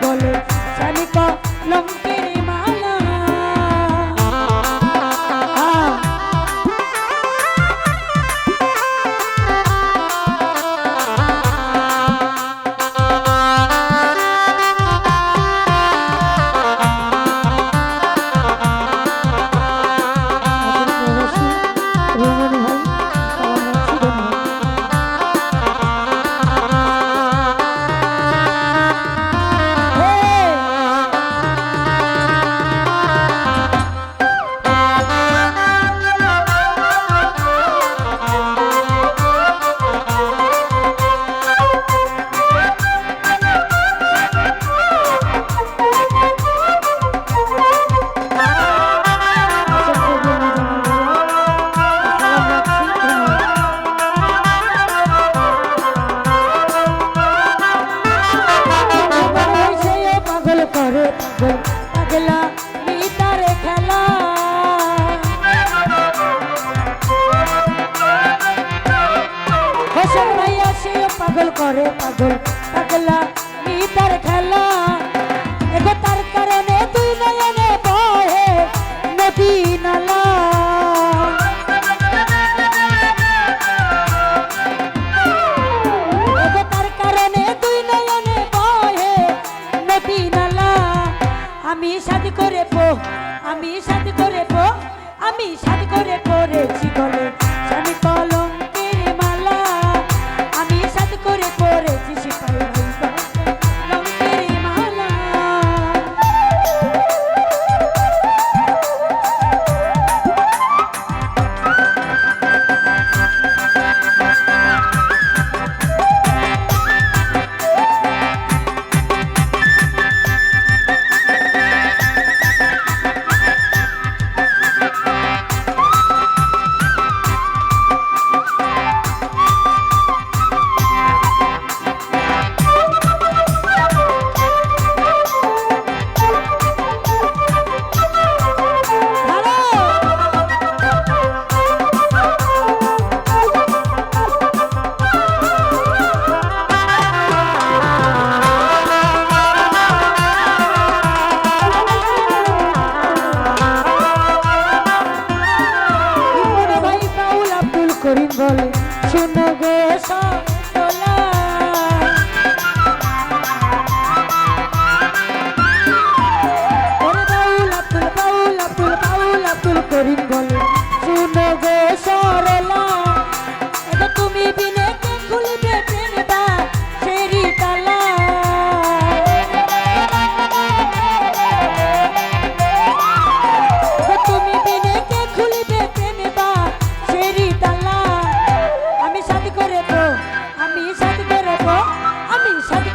গলে স্বামী কলঙ্কের মালা পাগলা মিটার খেলা হোসেন ভাইয়া সে পাগল করে পাগল পাগলা মিটার খেলা এগো তার কারণে তুই নয়নে বহে নদী নালা এগো তার কারণে তুই নয়নে বহে নদী নালা আমি শাদি করে আমি শাদি করে আমি শাদি করে পড়েছি গলে স্বামী কলঙ্কের মালা আমি শাদি করে পড়েছি সিপাহী কলঙ্কের মালা করিম বলে শুনো গো সলা ওরে বাউল আব্দুল করিম বলে শুনো গো সরলা এগো তুমি বিনে কে খুলবে প্রেম বা সেরি তালা তুমি বিনে কে খুলবে প্রেম বা সেরি তালা আমি শাদি করে আমি শাদি